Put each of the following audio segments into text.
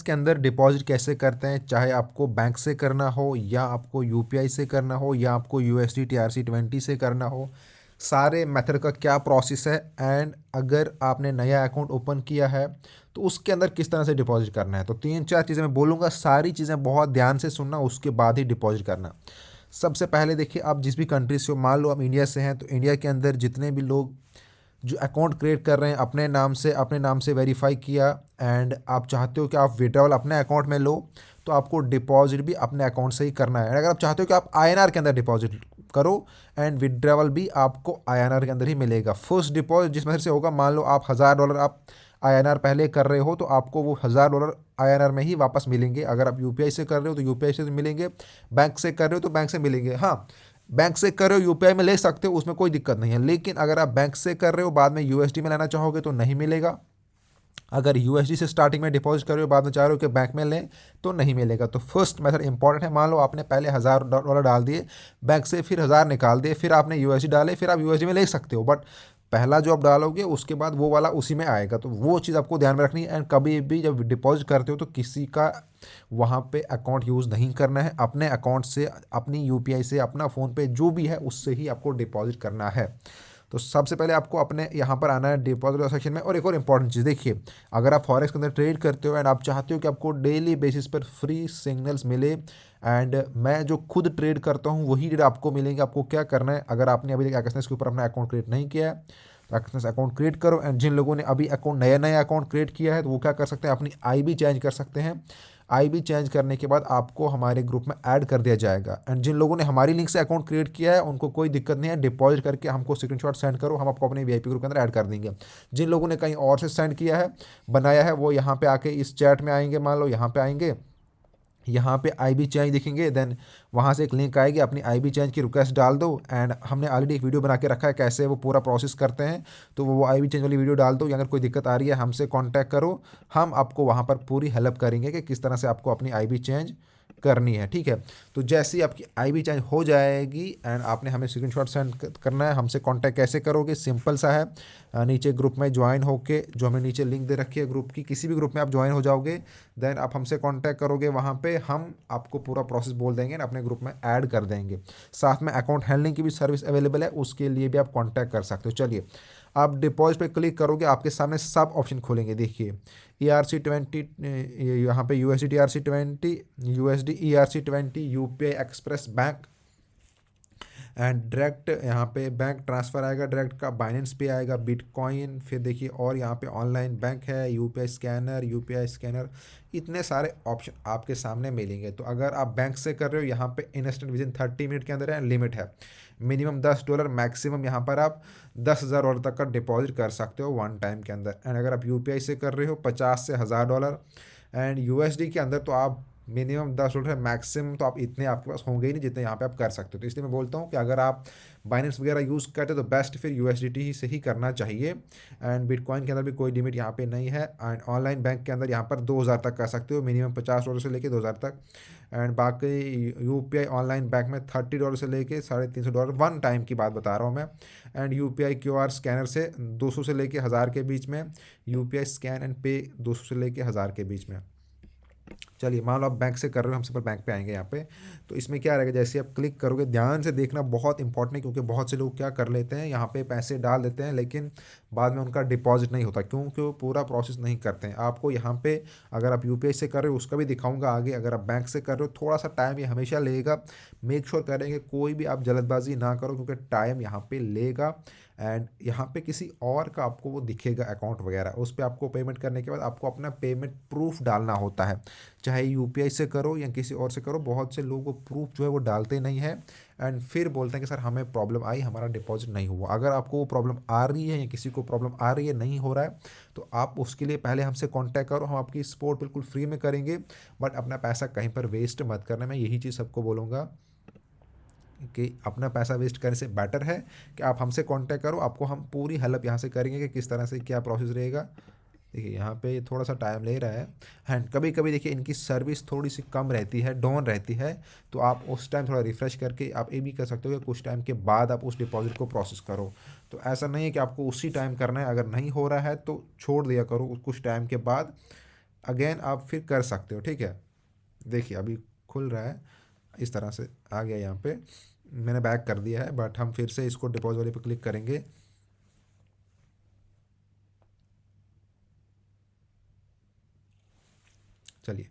के अंदर डिपॉजिट कैसे करते हैं, चाहे आपको बैंक से करना हो या आपको यूपीआई से करना हो या आपको यूएसडी TRC20 से करना हो, सारे मेथड का क्या प्रोसेस है एंड अगर आपने नया अकाउंट ओपन किया है तो उसके अंदर किस तरह से डिपॉजिट करना है। तो 3-4 चीज़ें मैं बोलूँगा, सारी चीज़ें बहुत ध्यान से सुनना, उसके बाद ही डिपॉजिट करना। सबसे पहले देखिए, आप जिस भी कंट्री से हो, मान लो आप इंडिया से हैं, तो इंडिया के अंदर जितने भी लोग जो अकाउंट क्रिएट कर रहे हैं अपने नाम से वेरीफाई किया एंड आप चाहते हो कि आप विड्रॉल अपने अकाउंट में लो, तो आपको डिपॉजिट भी अपने अकाउंट से ही करना है। अगर आप चाहते हो कि आप आईएनआर के अंदर डिपॉजिट करो एंड विड्रॉल भी आपको आईएनआर के अंदर ही मिलेगा। फर्स्ट डिपॉजिट जिस मेथड से होगा, मान लो आप $1000 आप आईएनआर पहले कर रहे हो, तो आपको वो $1000 आईएनआर में ही वापस मिलेंगे। अगर आप यूपीआई से कर रहे हो तो यूपीआई से मिलेंगे, बैंक से कर रहे हो तो बैंक से मिलेंगे। हाँ, बैंक से कर रहे हो यूपीआई में ले सकते हो, उसमें कोई दिक्कत नहीं है, लेकिन अगर आप बैंक से कर रहे हो बाद में यूएसडी में लेना चाहोगे तो नहीं मिलेगा। अगर यूएसडी से स्टार्टिंग में डिपॉजिट कर रहे हो, बाद में चाह रहे हो कि बैंक में लें, तो नहीं मिलेगा। तो फर्स्ट मेथड इंपॉर्टेंट है। मान लो आपने पहले $1000 डाल दिए बैंक से, फिर 1000 निकाल दिए, फिर आपने यूएसडी डाले, फिर आप यूएसडी में ले सकते हो, बट पहला जो आप डालोगे उसके बाद वो वाला उसी में आएगा। तो वो चीज़ आपको ध्यान में रखनी है। एंड कभी भी जब डिपॉजिट करते हो तो किसी का वहाँ पे अकाउंट यूज़ नहीं करना है, अपने अकाउंट से, अपनी यूपीआई से, अपना फ़ोन पे जो भी है उससे ही आपको डिपॉजिट करना है। तो सबसे पहले आपको अपने यहाँ पर आना है डिपॉजिट सेक्शन में। और एक और इंपॉर्टेंट चीज़ देखिए, अगर आप फॉरेक्स के अंदर ट्रेड करते हो एंड आप चाहते हो कि आपको डेली बेसिस पर फ्री सिग्नल्स मिले, एंड मैं जो खुद ट्रेड करता हूँ वही ट्रेड आपको मिलेंगे, आपको क्या करना है, अगर आपने अभी तक एक्सनेस के ऊपर अपना अकाउंट क्रिएट नहीं किया है तो एक्सनेस अकाउंट क्रिएट करो। एंड जिन लोगों ने अभी नया अकाउंट क्रिएट किया है तो वो क्या कर सकते हैं, अपनी आईबी चेंज कर सकते हैं। आईबी चेंज करने के बाद आपको हमारे ग्रुप में ऐड कर दिया जाएगा। एंड जिन लोगों ने हमारी लिंक से अकाउंट क्रिएट किया है उनको कोई दिक्कत नहीं है, डिपॉजिट करके हमको स्क्रीनशॉट सेंड करो, हम आपको अपने वीआईपी ग्रुप के अंदर ऐड कर देंगे। जिन लोगों ने कहीं और से सेंड किया है, बनाया है, वो यहाँ पे आके इस चैट में आएंगे, मान लो यहाँ पे आएंगे, यहाँ पे आईबी चेंज दिखेंगे, देन वहाँ से एक लिंक आएगी, अपनी आईबी चेंज की रिक्वेस्ट डाल दो। एंड हमने ऑलरेडी एक वीडियो बना के रखा है कैसे वो पूरा प्रोसेस करते हैं, तो वो आईबी चेंज वाली वीडियो डाल दो। अगर कोई दिक्कत आ रही है हमसे कांटेक्ट करो, हम आपको वहाँ पर पूरी हेल्प करेंगे कि किस तरह से आपको अपनी आईबी चेंज करनी है। ठीक है, तो जैसे ही आपकी आईबी चेंज हो जाएगी एंड आपने हमें स्क्रीनशॉट सेंड करना है, हमसे कांटेक्ट कैसे करोगे, सिंपल सा है। नीचे ग्रुप में ज्वाइन होके, जो हमें नीचे लिंक दे रखी है ग्रुप की, किसी भी ग्रुप में आप ज्वाइन हो जाओगे, देन आप हमसे कांटेक्ट करोगे, वहाँ पे हम आपको पूरा प्रोसेस बोल देंगे और अपने ग्रुप में ऐड कर देंगे। साथ में अकाउंट हैंडलिंग की भी सर्विस अवेलेबल है, उसके लिए भी आप कांटेक्ट कर सकते हो। चलिए, आप डिपॉजिट पे क्लिक करोगे, आपके सामने सब ऑप्शन खोलेंगे। देखिए, ERC20, यहाँ पे USD TRC20, USD ERC20, UPI express bank and direct, यहाँ पे बैंक ट्रांसफ़र आएगा डायरेक्ट का, बाइनेंस पे आएगा, बिटकॉइन, फिर देखिए और यहाँ पे ऑनलाइन बैंक है, यूपीआई स्कैनर, इतने सारे ऑप्शन आपके सामने मिलेंगे। तो अगर आप बैंक से कर रहे हो, यहाँ पे इंस्टेंट विदिन 30 मिनट के अंदर है, लिमिट है मिनिमम $10, मैक्सिमम यहाँ पर आप $10,000 तक का डिपॉजिट कर सकते हो वन टाइम के अंदर। एंड अगर आप यूपीआई से कर रहे हो, 50 से $1000। एंड यूएसडी के अंदर तो आप मिनिमम $10 है, मैक्सिमम तो आप इतने आपके पास होंगे ही नहीं जितने यहाँ पे आप कर सकते हो। तो इसलिए मैं बोलता हूँ कि अगर आप बाइनेंस वगैरह यूज़ करते हो तो बेस्ट फिर यूएसडीटी ही से ही करना चाहिए। एंड बिटकॉइन के अंदर भी कोई लिमिट यहाँ पे नहीं है। एंड ऑनलाइन बैंक के अंदर यहाँ पर 2000 तक कर सकते हो, मिनिमम $50 से लेके 2000 तक। एंड बाकी यूपीआई ऑनलाइन बैंक में $30 से लेके $350 वन टाइम की बात बता रहा हूँ मैं। एंड यूपीआई क्यूआर स्कैनर से 200 से लेके 1000 के बीच में, यूपीआई स्कैन एंड पे 200 से लेके 1000 के बीच में। चलिए, मान लो आप बैंक से कर रहे हो, हम सिंपल बैंक पे आएंगे यहाँ पे। तो इसमें क्या रहेगा, जैसे आप क्लिक करोगे, ध्यान से देखना, बहुत इंपॉर्टेंट है, क्योंकि बहुत से लोग क्या कर लेते हैं, यहाँ पे पैसे डाल देते हैं लेकिन बाद में उनका डिपॉजिट नहीं होता, क्योंकि वो पूरा प्रोसेस नहीं करते हैं। आपको यहाँ पे अगर आप यूपीआई से कर रहे हो उसका भी दिखाऊंगा आगे, अगर आप बैंक से कर रहे हो थोड़ा सा टाइम ये हमेशा लेगा। मेक श्योर करेंगे कोई भी आप जल्दबाजी ना करो, क्योंकि टाइम यहाँ पे लेगा। एंड यहाँ पे किसी और का आपको वो दिखेगा अकाउंट वगैरह, उस पर आपको पेमेंट करने के बाद आपको अपना पेमेंट प्रूफ डालना होता है, चाहे यूपीआई से करो या किसी और से करो। बहुत से लोग वो प्रूफ जो है वो डालते नहीं है एंड फिर बोलते हैं कि सर हमें प्रॉब्लम आई, हमारा डिपॉजिट नहीं हुआ। अगर आपको वो प्रॉब्लम आ रही है या किसी को प्रॉब्लम आ रही है, नहीं हो रहा है, तो आप उसके लिए पहले हमसे कांटेक्ट करो, हम आपकी सपोर्ट बिल्कुल फ्री में करेंगे। बट अपना पैसा कहीं पर वेस्ट मत करना, मैं यही चीज़ सबको बोलूँगा कि अपना पैसा वेस्ट करने से बेटर है कि आप हमसे कांटेक्ट करो, आपको हम पूरी हेल्प यहाँ से करेंगे कि किस तरह से क्या प्रोसेस रहेगा। देखिए, यहाँ पे थोड़ा सा टाइम ले रहा है। एंड कभी कभी देखिए इनकी सर्विस थोड़ी सी कम रहती है, डाउन रहती है, तो आप उस टाइम थोड़ा रिफ़्रेश करके आप ये भी कर सकते हो कि कुछ टाइम के बाद आप उस डिपॉजिट को प्रोसेस करो। तो ऐसा नहीं है कि आपको उसी टाइम करना है, अगर नहीं हो रहा है तो छोड़ दिया करो, कुछ टाइम के बाद अगेन आप फिर कर सकते हो, ठीक है। देखिए अभी खुल रहा है, इस तरह से आ गया यहाँ पे, मैंने बैक कर दिया है, बट हम फिर से इसको डिपॉजिट वाले पे क्लिक करेंगे। चलिए,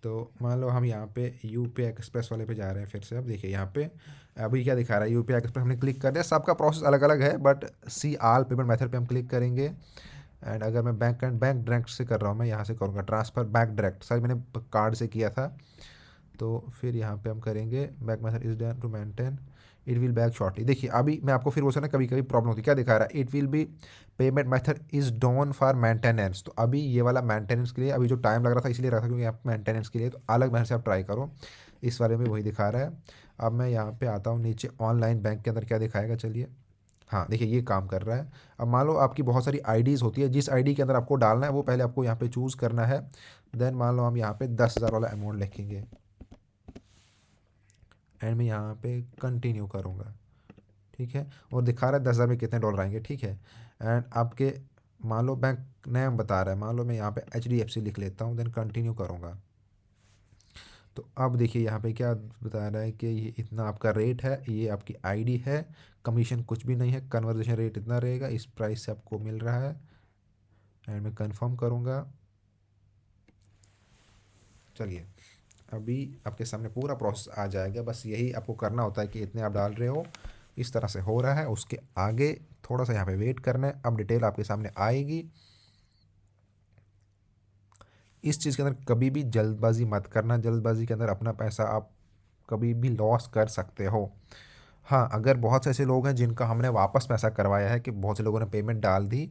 तो मान लो हम यहाँ पे यूपीआई एक्सप्रेस वाले पे जा रहे हैं फिर से। अब देखिए यहाँ पे अभी क्या दिखा रहा है, यूपीआई एक्सप्रेस हमने क्लिक कर दिया। सबका प्रोसेस अलग अलग है, but see all payment method पे हम क्लिक करेंगे। एंड अगर मैं बैंक डायरेक्ट से कर रहा हूँ, मैं यहाँ से करूँगा ट्रांसफ़र बैंक डायरेक्ट, सर मैंने कार्ड से किया था। तो फिर यहाँ पे हम करेंगे bank method is done to maintain, it will back shortly. देखिए अभी मैं आपको फिर वो ना, कभी कभी प्रॉब्लम होती है, क्या दिखा रहा है, it will be payment method is down for maintenance. तो अभी ये वाला मेंटेनेंस के लिए अभी जो टाइम लग रहा था इसलिए रहा था क्योंकि आप मेंटेनेंस के लिए, तो अलग मेथड से आप ट्राई करो। इस वाले में वही दिखा रहा है। अब मैं यहाँ पे आता हूँ नीचे, ऑनलाइन बैंक के अंदर क्या दिखाएगा, चलिए। हाँ देखिए ये काम कर रहा है। अब मान लो आपकी बहुत सारी आईडीज़ होती है, जिस आईडी के अंदर आपको डालना है वो पहले आपको यहाँ पे चूज़ करना है। देन मान लो हम यहाँ पे 10,000 वाला अमाउंट लिखेंगे, एंड मैं यहाँ पे कंटिन्यू करूँगा, ठीक है। और दिखा रहा है 10,000 में कितने डॉलर आएंगे, ठीक है। एंड आपके मान लो बैंक नेम बता रहा है, मान लो मैं यहाँ पे HDFC लिख लेता हूँ, देन कंटिन्यू करूँगा। तो अब देखिए यहाँ पे क्या बता रहा है कि ये इतना आपका रेट है, ये आपकी आईडी है, कमीशन कुछ भी नहीं है, कन्वर्जेशन रेट इतना रहेगा, इस प्राइस से आपको मिल रहा है। एंड मैं कंफर्म करूँगा। चलिए अभी आपके सामने पूरा प्रोसेस आ जाएगा, बस यही आपको करना होता है कि इतने आप डाल रहे हो, इस तरह से हो रहा है। उसके आगे थोड़ा सा यहाँ पे वेट करना है, अब डिटेल आपके सामने आएगी। इस चीज़ के अंदर कभी भी जल्दबाजी मत करना, जल्दबाजी के अंदर अपना पैसा आप कभी भी लॉस कर सकते हो। हाँ, अगर बहुत से ऐसे लोग हैं जिनका हमने वापस पैसा करवाया है, कि बहुत से लोगों ने पेमेंट डाल दी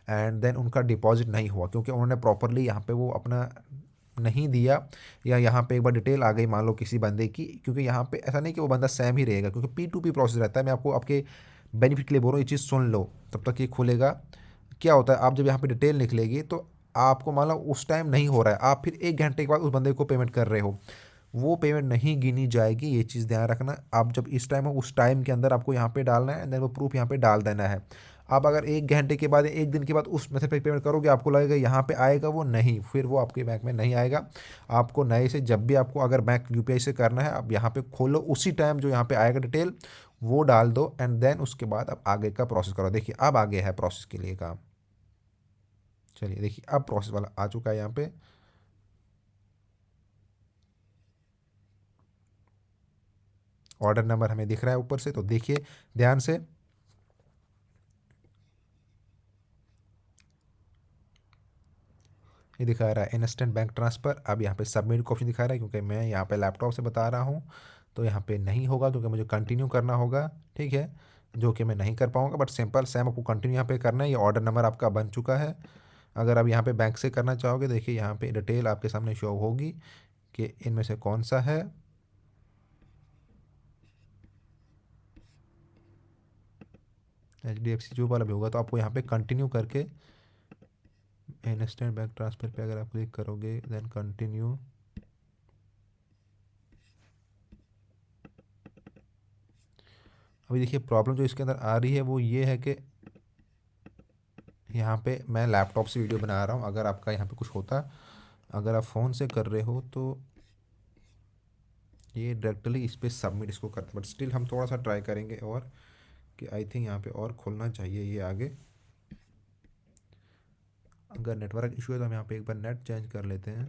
एंड देन उनका डिपॉजिट नहीं हुआ क्योंकि उन्होंने प्रॉपरली यहाँ पे वो अपना नहीं दिया, या यहाँ पे एक बार डिटेल आ गई मान लो किसी बंदे की, क्योंकि यहाँ पे ऐसा नहीं कि वो बंदा सेम ही रहेगा, क्योंकि P2P प्रोसेस रहता है। मैं आपको आपके बेनिफिट के लिए बोल रहा हूँ, ये चीज़ सुन लो, तब तक ये खुलेगा। क्या होता है, आप जब यहाँ पे डिटेल निकलेगी तो आपको मान लो उस टाइम नहीं हो रहा है, आप फिर 1 घंटे के बाद उस बंदे को पेमेंट कर रहे हो, वो पेमेंट नहीं गिनी जाएगी, ये चीज़ ध्यान रखना। आप जब इस टाइम हो उस टाइम के अंदर आपको यहाँ पे डालना है, देन वो प्रूफ यहाँ पे डाल देना है। आप अगर 1 घंटे के बाद 1 दिन के बाद उस मेथड पे पेमेंट करोगे, आपको लगेगा यहाँ पे आएगा, वो नहीं, फिर वो आपके बैंक में नहीं आएगा। आपको नए से जब भी आपको अगर बैंक यूपीआई से करना है, आप यहाँ पे खोलो, उसी टाइम जो यहाँ पे आएगा डिटेल वो डाल दो, एंड देन उसके बाद आप आगे का प्रोसेस करो। देखिए अब आगे है प्रोसेस के लिए काम। चलिए देखिए अब प्रोसेस वाला आ चुका है यहाँ पे। ऑर्डर नंबर हमें दिख रहा है ऊपर से, तो देखिए ध्यान से। ये दिखा रहा है इंस्टेंट बैंक ट्रांसफ़र। अब यहाँ पे सबमिट का ऑप्शन दिखा रहा है, क्योंकि मैं यहाँ पे लैपटॉप से बता रहा हूँ तो यहाँ पे नहीं होगा, क्योंकि मुझे कंटिन्यू करना होगा, ठीक है, जो कि मैं नहीं कर पाऊँगा। बट सिंपल सेम आपको कंटिन्यू यहाँ पे करना है। ये ऑर्डर नंबर आपका बन चुका है। अगर आप यहाँ पे बैंक से करना चाहोगे, देखिए यहाँ पे डिटेल आपके सामने शो होगी कि इनमें से कौन सा है। HDFC जो वाला भी होगा, तो आपको यहाँ पे कंटिन्यू करके इंस्टेंट बैंक ट्रांसफ़र पे अगर आप क्लिक करोगे, देन कंटिन्यू। अभी देखिए प्रॉब्लम जो इसके अंदर आ रही है वो ये है कि यहाँ पे मैं लैपटॉप से वीडियो बना रहा हूँ, अगर आपका यहाँ पे कुछ होता, अगर आप फ़ोन से कर रहे हो तो ये डायरेक्टली इस पर सबमिट इसको करते, बट स्टिल हम थोड़ा सा ट्राई करेंगे, और कि आई थिंक यहाँ पे और खुलना चाहिए ये आगे। अगर नेटवर्क इशू है तो हम यहाँ पे एक बार नेट चेंज कर लेते हैं।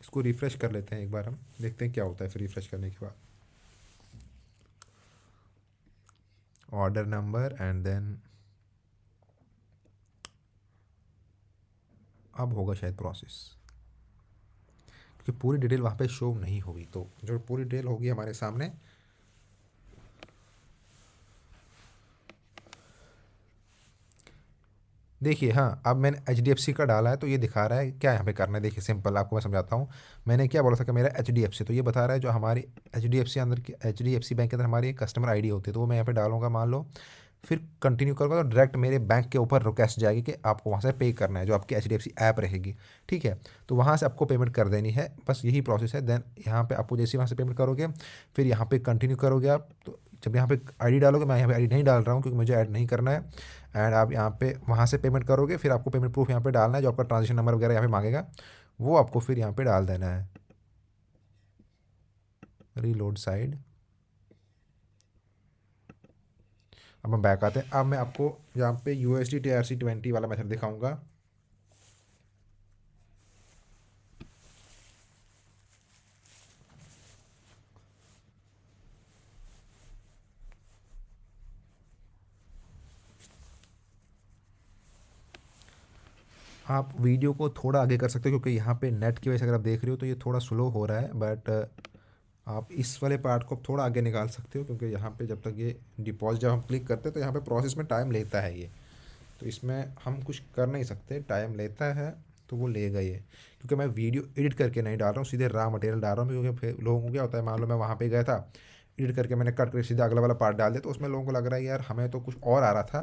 इसको रिफ़्रेश कर लेते हैं एक बार, हम देखते हैं क्या होता है फिर रिफ़्रेश करने के बाद। ऑर्डर नंबर एंड देन अब होगा शायद प्रोसेस, क्योंकि पूरी डिटेल वहाँ पे शो नहीं होगी, तो जो पूरी डिटेल होगी हमारे सामने। देखिए हाँ, अब मैंने HDFC का डाला है तो ये दिखा रहा है क्या यहाँ पे करना है। देखिए सिंपल आपको मैं समझाता हूँ। मैंने क्या बोला था कि मेरा HDFC, तो ये बता रहा है जो हमारी HDFC अंदर की HDFC बैंक के अंदर हमारी एक कस्टमर आईडी होती है, तो वो मैं यहाँ पे डालूंगा मान लो फिर कंटिन्यू करोगे तो डायरेक्ट मेरे बैंक के ऊपर रिक्वेस्ट जाएगी कि आपको वहाँ से पे करना है, जो आपकी HDFC ऐप रहेगी, ठीक है। तो वहाँ से आपको पेमेंट कर देनी है, बस यही प्रोसेस है। देन यहाँ पे आपको जैसे वहाँ से पेमेंट करोगे, फिर यहाँ पे कंटिन्यू करोगे आप। तो जब यहाँ पे आईडी डालोगे, मैं यहाँ पे आईडी नहीं डाल रहा हूँ क्योंकि मुझे ऐड नहीं करना है। एंड आप यहाँ पे वहाँ से पेमेंट करोगे, फिर आपको पेमेंट प्रूफ यहाँ पे डालना है, जो आपका ट्रांजेक्शन नंबर वगैरह यहाँ पे मांगेगा, वो आपको फिर यहाँ पे डाल देना है। Reload side. अब हम बैक आते हैं। अब मैं आपको यहाँ पे USD TRC20 वाला मेथड दिखाऊंगा। आप वीडियो को थोड़ा आगे कर सकते हो क्योंकि यहाँ पे नेट की वजह से अगर आप देख रहे हो तो ये थोड़ा स्लो हो रहा है, बट आप इस वाले पार्ट को थोड़ा आगे निकाल सकते हो क्योंकि यहाँ पे जब तक ये डिपॉजिट जब हम क्लिक करते हैं तो यहाँ पे प्रोसेस में टाइम लेता है ये। तो इसमें हम कुछ कर नहीं सकते, टाइम लेता है तो वो लेगा ये। क्योंकि मैं वीडियो एडिट करके नहीं डाल रहा हूँ, सीधे रॉ मटेरियल डाल रहा हूँ। क्योंकि फिर लोगों को क्या होता है, मान लो मैं वहाँ पे गया था, एडिट करके मैंने कट करके सीधा अगला वाला पार्ट डाल दिया, तो उसमें लोगों को लग रहा है यार हमें तो कुछ और आ रहा था।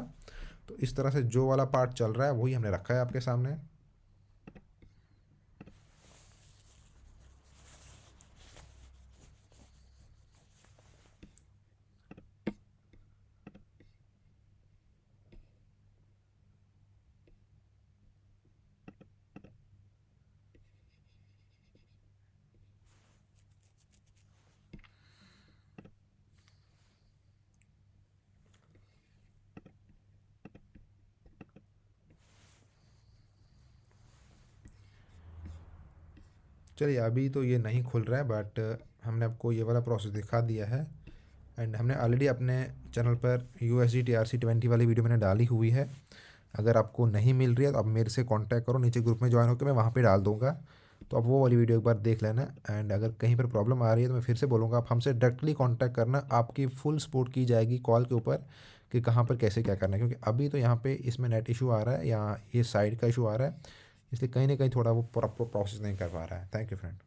तो इस तरह से जो वाला पार्ट चल रहा है वही हमने रखा है आपके सामने। चलिए अभी तो ये नहीं खुल रहा है, बट हमने आपको ये वाला प्रोसेस दिखा दिया है। एंड हमने ऑलरेडी अपने चैनल पर USD TRC20 वाली वीडियो मैंने डाली हुई है। अगर आपको नहीं मिल रही है तो आप मेरे से कांटेक्ट करो, नीचे ग्रुप में ज्वाइन होकर मैं वहाँ पे डाल दूँगा। तो आप वो वाली वीडियो एक बार देख लेना। एंड अगर कहीं पर प्रॉब्लम आ रही है तो मैं फिर से बोलूँगा, आप हमसे डायरेक्टली कांटेक्ट करना, आपकी फुल सपोर्ट की जाएगी कॉल के ऊपर कि कहाँ पर कैसे क्या करना है। क्योंकि अभी तो यहाँ पे इसमें नेट इशू आ रहा है या ये साइड का इशू आ रहा है, इसलिए कहीं ना कहीं थोड़ा वो प्रॉपर प्रोसेस नहीं कर पा रहा है। Thank you friend.